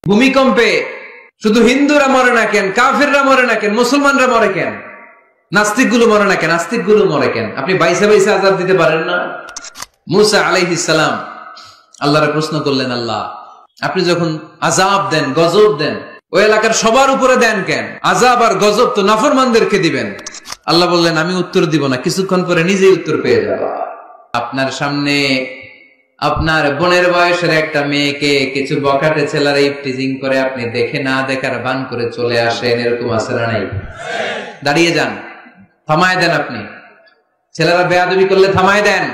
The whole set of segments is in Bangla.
ভূমিকম্পে শুধু হিন্দুরা মরে না কেন, কাফিররা মরে না কেন, মুসলমানরা মরে কেন, নাস্তিক গুলো মরে না কেন, আস্তিক গুলো মরে কেন? আপনি বাইসে বাইসে আযাব দিতে পারেন না? মুসা আলাইহিস সালাম আল্লাহর প্রশ্ন করলেন, আল্লাহ আপনি যখন আযাব দেন, গজব দেন, ওই এলাকার সবার উপরে দেন কেন? আযাব আর গজব তো নাফরমানদেরকে দিবেন। আল্লাহ বললেন, আমি উত্তর দিব না, কিছুক্ষণ পরে নিজেই উত্তর পেয়ে যাব। আপনার সামনে আপনার বোনের বয়সের একটা মেয়েকে কিছু বখাটে ছেলেরা ইফটিজিং করে আপনি দেখে না দেখার ভান করে চলে আসেন, এরকম আছে না নাই? দাঁড়িয়ে যান, থামায় দেন। আপনি ছেলেরা বেয়াদবি করলে থামায় দেন,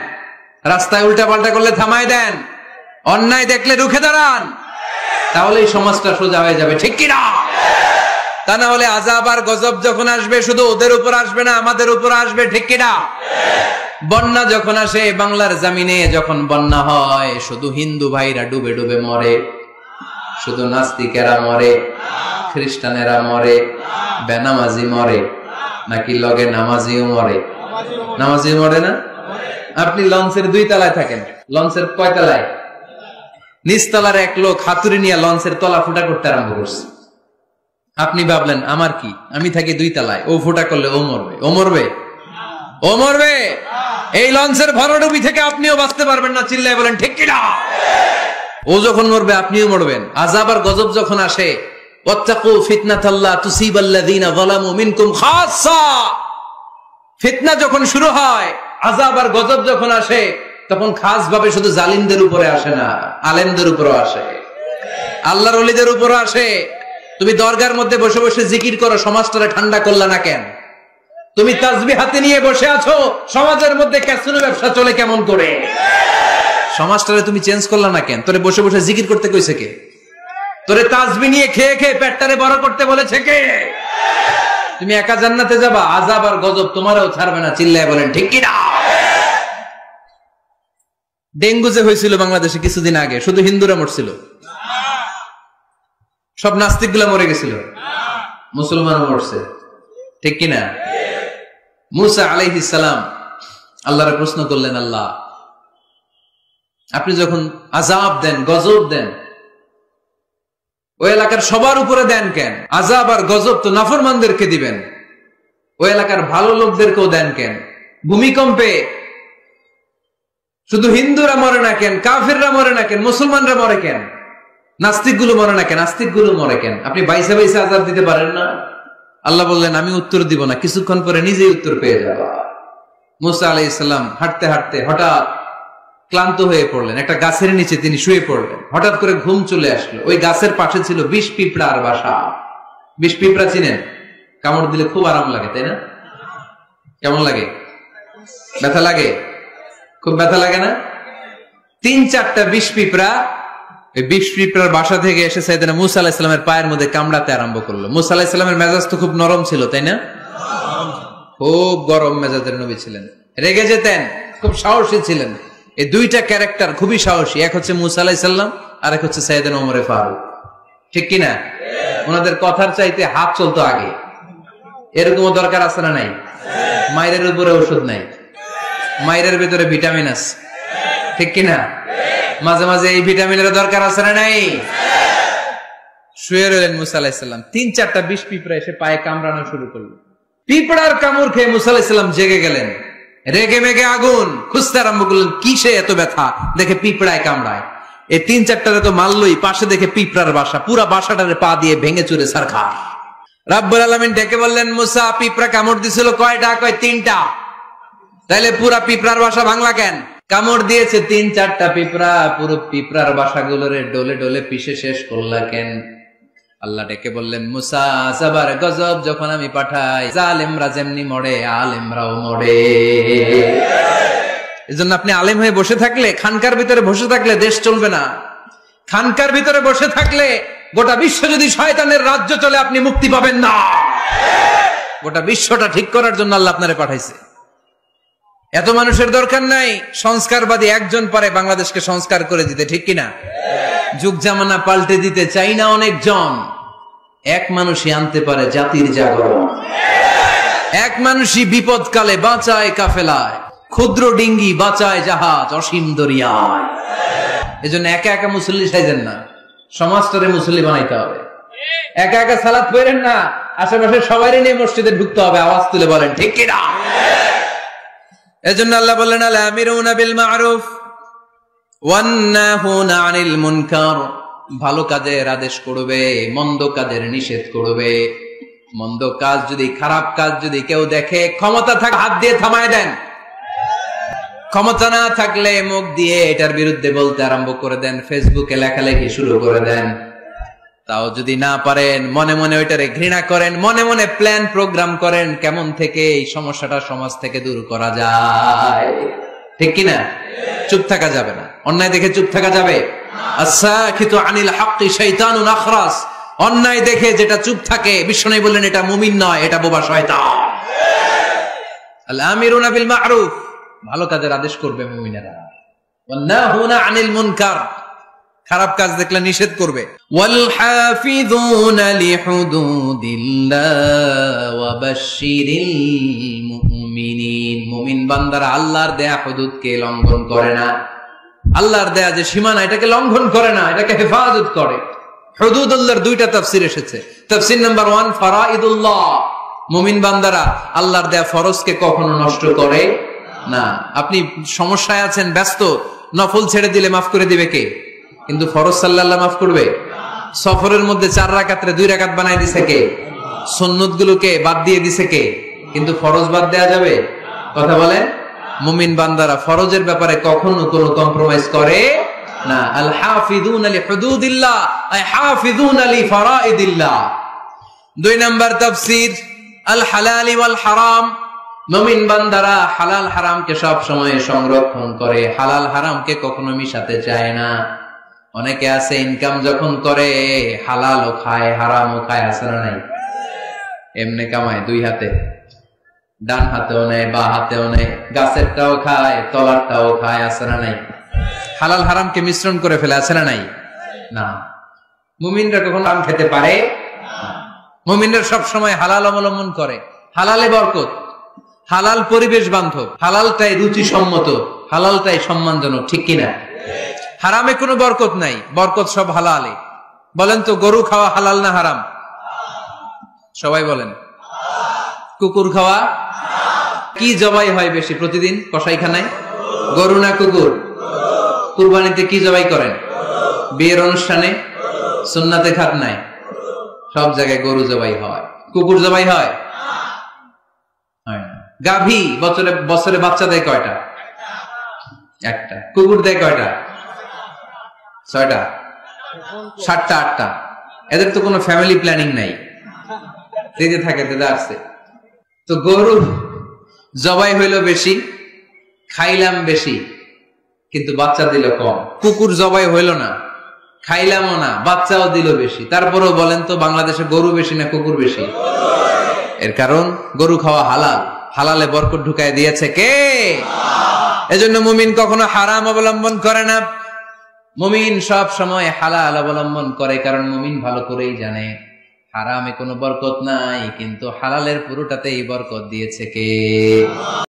রাস্তায় উল্টা পাল্টা করলে থামায় দেন, অন্যায় দেখলে রুখে দাঁড়ান, তাহলে এই সমাজটা সোজা হয়ে যাবে, ঠিক কিনা? তা না হলে আযাব আর গজব যখন আসবে শুধু ওদের উপর আসবে না, আমাদের উপর আসবে, ঠিক কিনা? বন্যা যখন আসে বাংলার জমিনে, যখন বন্যা হয় শুধু হিন্দু ভাইরা ডুবে ডুবে মরে, শুধু নাস্তিকেরা মরে, খ্রিস্টানেরা মরে, বেনামাজি মরে, নাকি লগে নামাজিও মরে? নামাজি মরে না? আপনি লঞ্চের 2 তলায় থাকেন, লঞ্চের কয় তলায়? নিচতলার এক লোক হাতুড়ি নিয়ে লঞ্চের তলা ফুটা করতে আরম্ভ করছে। আপনি ভাবলেন আমার কি, আমি থাকি 2 তলায়, ও ফুটা করলে ও মরবে, ও মরবে, ও মরবে। এই লঞ্চের ভরাডুবি থেকে আপনিও বাঁচতে পারবেন না, চিল্লায় বলেন ঠিক কিনা? ও যখন মরবে আপনিও মরবেন। আযাব আর গজব যখন আসে, ওয়াত্তাকু ফিতনাতাল্লা তুসিবাল্লাযিনা যালামু মিনকুম খাসসা, ফিতনা যখন শুরু হয়, আযাব আর গজব যখন আসে, তখন খাস ভাবে শুধু জালিমদের উপরে আসে না, আলেমদের উপরও আসে, আল্লাহর ওলিদের উপরও আসে। তুমি দরগার মধ্যে বসে বসে জিকির করো, সমাজটারে ঠান্ডা করলা না কেন? তুমি তাসবিহ হাতে নিয়ে বসে আছো, সমাজের মধ্যে ক্যাসিনো ব্যবসা চলে কেমন করে? সমাজটারে তুমি চেঞ্জ করলা না কেন? তোরে বসে বসে জিকির করতে কইছে কে? তোরে তাসবিহ নিয়ে খেয়ে খেয়ে পেটটারে বড় করতে বলেছে কে? তুমি একা জান্নাতে যাবা, আযাব আর গজব তোমারও ছাড়বে না, চিল্লায় বলেন ঠিক কিনা? ডেঙ্গু যে হয়েছিল বাংলাদেশে কিছুদিন আগে, শুধু হিন্দুরা মরছিল? সব নাস্তিক গুলা মরে গেছিল? মুসলমানও মরছে, ঠিক কিনা? মুসা আলাইহিস সালাম আল্লাহর প্রশ্ন করলেন, আল্লাহ আপনি যখন আযাব দেন, গজব দেন, ওই এলাকার সবার উপরে দেন কেন? আযাব আর গজব তো নাফরমানদেরকে দিবেন, ওই এলাকার ভালো লোকদেরকেও দেন কেন? ভূমিকম্পে শুধু হিন্দুরা মরে না কেন, কাফিররা মরে না কেন, মুসলমানরা মরে কেন, নাস্তিক গুলো মরে না কেন, আস্তিক গুলো মরে কেন? আপনি বাইসে বাইসে আযাব দিতে পারেন না? আল্লাহ বললেন, আমি উত্তর দিব না, কিছুক্ষণ পরে নিজেই উত্তর পেয়ে যাব। মুসা আলাইহিস সালাম হাঁটতে হাঁটতে হঠাৎ ক্লান্ত হয়ে পড়লেন, একটা গাছের নিচে তিনি শুয়ে পড়লেন। হঠাৎ করে ঘুম চলে আসলো। ওই গাছের পাশে ছিল 20 পিঁপড়ার বাসা। 20 পিঁপড়া চিনেন? কামড় দিলে খুব আরাম লাগে, তাই না? কেমন লাগে? ব্যথা লাগে? খুব ব্যথা লাগে না? 3-4টা 20 পিঁপড়া ওই 20 পিঁপড়ার বাসা থেকে এসে সাইয়েদনা মুসা আলাইহিস সালামের পায়ের মধ্যে কামড়াতে আরম্ভ করলো। মুসা আলাইহিস সালামের মেজাজ তো খুব নরম ছিল, তাই না? খুব গরম মেজাজের নবী ছিলেন, রেগে যেতেন, খুব সাহসী ছিলেন। এই 2টা ক্যারেক্টার খুবই সাহসী, এক হচ্ছে মুসা আলাইহিস সালাম, আর এক হচ্ছে সাইয়েদনা ওমর ফারুক, ঠিক কিনা? ওনাদের কথার চাইতে হাত চলতো আগে। এরকমও দরকার আছে না নাই? মায়ের উপরে ওষুধ নাই, মায়ের ভিতরে ভিটামিন আছে, ঠিক কিনা? মাঝে মাঝে এই ভিটামিনের দরকার আছে না নাই? শুয়ে রইলেন মুসা আলাইহিস সালাম। 3-4টা 20 পিঁপড়া এসে পায়ে কামড়ানো শুরু করলো। পিঁপড়ার কামড় খেয়ে মুসা আলাইহিস সালাম জেগে গেলেন, রেগে মেগে আগুন, খুঁজতে আরম্ভ করলেন কিসে এত ব্যথা, দেখে পিঁপড়ায় কামড়ায়। এই 3-4টারে তো মারলই, পাশে দেখে পিঁপড়ার বাসা, পুরা বাসাটারে পা দিয়ে ভেঙে চুরে ছারখার। রাব্বুল আলামিন ডেকে বললেন, মুসা পিঁপড়া কামড় দিছিল কয়টা? কয় 3টা। তাইলে পুরা পিঁপড়ার বাসা ভাঙলা কেন? কামড় দিয়েছে 3-4টা পিঁপড়া, পুরো পিঁপড়ার বাসাগুলোরে ডলে ডলে পিষে শেষ করলা কেন? আল্লাহ ডেকে বললেন, মুসা আযাব আর গজব যখন আমি পাঠাই, জালেমরা যেমনি মরে, আলেমরাও মরে। এজন্য আপনি আলেম হয়ে বসে থাকলে, খানকার ভিতরে বসে থাকলে দেশ চলবে না। খানকার ভিতরে বসে থাকলে গোটা বিশ্ব যদি শয়তানের রাজ্য চলে, আপনি মুক্তি পাবেন না। গোটা বিশ্বটা ঠিক করার জন্য আল্লাহ আপনারে পাঠাইছে। এত মানুষের দরকার নাই, সংস্কারবাদী একজন পারে বাংলাদেশকে সংস্কার করে দিতে, ঠিক কিনা? যুগ জামানা পাল্টে দিতে চাই না অনেকজন, এক মানুষই আনতে পারে জাতির জাগরণ। এক মানুষই বিপদকালে বাঁচায় কাফেলায়, ক্ষুদ্র ডিঙ্গি বাঁচায় জাহাজ অসীম দরিয়ায়। এজন্য একা একা মুসল্লি সাইজেন না, সমাজটারে মুসল্লি বানাইতে হবে। একা একা সালাত পড়েন না, আশেপাশে সবারই নিয়ে মসজিদে ঢুকতে হবে, আওয়াজ তুলে বলেন ঠিক কিনা। এজন্য আল্লাহ বললেন আল আমিরুনা বিল মারুফ ওয়ান নাহুনা আনিল মুনকার, ভালো কাজের আদেশ করবে, মন্দ কাজের নিষেধ করবে। মন্দ কাজ যদি, খারাপ কাজ যদি কেউ দেখে, ক্ষমতা থাকে হাত দিয়ে থামায় দেন, ক্ষমতা না থাকলে মুখ দিয়ে এটার বিরুদ্ধে বলতে আরম্ভ করে দেন, ফেসবুকে লেখালেখি শুরু করে দেন। তাও যদি না পারেন, মনে মনে ওইটারে ঘৃণা করেন, মনে মনে প্ল্যান প্রোগ্রাম করেন কেমন থেকে এই সমস্যাটা সমাজ থেকে দূর করা যায়, ঠিক কিনা। চুপ থাকা যাবে না, অন্যায় দেখে চুপ থাকা যাবে। আস-সাকিতু আনিল হাক্কি শাইতানুন আখরাস, অন্যায় দেখে যেটা চুপ থাকে, বিশ্বনবী বললেন এটা মুমিন নয়, এটা বোবা শয়তান। আল আমিরুনা বিল মারুফ, ভালো কাজের আদেশ করবে মুমিনেরা, ওয়ান নাহুনা আনিল মুনকার, খারাপ কাজ দেখলে নিষেধ করবে। ওয়াল হাফিযুনা লিহুদুদিল্লাহ ওয়া বাশশিরিল মুমিনিন, মুমিন বান্দারা আল্লাহর দেয়া হুদুদকে লঙ্ঘন করে না, আল্লাহর দেয়া যে সীমানা এটাকে লঙ্ঘন করে না, এটাকে হেফাজত করে। হুদুদুল্লাহর দুইটা তাফসীর এসেছে। তাফসীর নাম্বার 1 ফারাইদুল্লাহ, মুমিন বান্দারা আল্লাহর দেয়া ফরজকে কখনো নষ্ট করে না। আপনি সমস্যায় আছেন, ব্যস্ত, নফল ছেড়ে দিলে মাফ করে দিবে কে? কিন্তু ফরজ সাল্লাল্লাহ মাফ করবে? সফরের মধ্যে 4 রাকাতে 2 রাকাত বানাই দিছে কে? সুন্নত গুলোকে বাদ দিয়ে দিছে কে? কিন্তু ফরজ বাদ দেয়া যাবে? কথা বলেন। মুমিন বান্দারা ফরজের ব্যাপারে কখনো কোনো কম্প্রোমাইজ করে না। আল হাফিযুনা লিহুদুদিল্লাহ আই হাফিযুনা লিফারাইদিল্লাহ। 2 নাম্বার তাফসীর আল হালালি ওয়াল হারাম, মুমিন বান্দারা হালাল হারামকে সব সময় সংরক্ষণ করে, হালাল হারামকে কখনো মিশাতে চায় না। অনেকে আছে ইনকাম যখন করে হালালও খায় হারামও খায়, আছে না নাই? এমনি কামায় 2 হাতে, ডান হাতেও নেয় বা হাতেও নেয়, গাছেরটাও খায় তলারটাও খায়, আছে না নাই? হালাল হারামকে মিশ্রণ করে ফেলে, আছে না নাই? না, মুমিনরা কখনো হারাম খেতে পারে না। মুমিনরা সব সময় হালাল অবলম্বন করে। হালালে বরকত, হালাল পরিবেশ বান্ধব, হালালটাই রুচি সম্মত, হালালটাই সম্মানজনক, ঠিক কিনা। হারামে কোনো বরকত নাই, বরকত সব হালালে। বলেন তো গরু খাওয়া হালাল না হারাম? সবাই বলেন। কুকুর খাওয়া? কি জবাই হয় বেশি প্রতিদিন কসাইখানায়? গরু না কুকুর? কুরবানিতে কি জবাই করেন? বিয়ের অনুষ্ঠানে, সুন্নাতে খাতনায়, সব জায়গায় গরু জবাই হয়। কুকুর জবাই হয়? গাভী বছরে বাচ্চা দেয় কয়টা? একটা। কুকুর দেয় কয়টা? 6টা, 7টা, 8টা। এদের তো কোনো ফ্যামিলি প্ল্যানিং নাই, দিতে থাকে দিদা আসছে। তো গরু জবাই হইল বেশি, খাইলাম বেশি, কিন্তু বাচ্চা দিল কম। কুকুর জবাই হইল না, খাইলামও না, বাচ্চাও দিল বেশি। তারপরেও বলেন তো বাংলাদেশে গরু বেশি না কুকুর বেশি? এর কারণ গরু খাওয়া হালাল, হালালে বরকত ঢুকায় দিয়েছে কে? এজন্য মুমিন কখনো হারাম অবলম্বন করে না, মুমিন সব সময় হালাল অবলম্বন করে। কারণ মুমিন ভালো করেই জানে হারামে কোনো বরকত নাই, কিন্তু হালালের পুরোটাতেই বরকত দিয়েছে কে?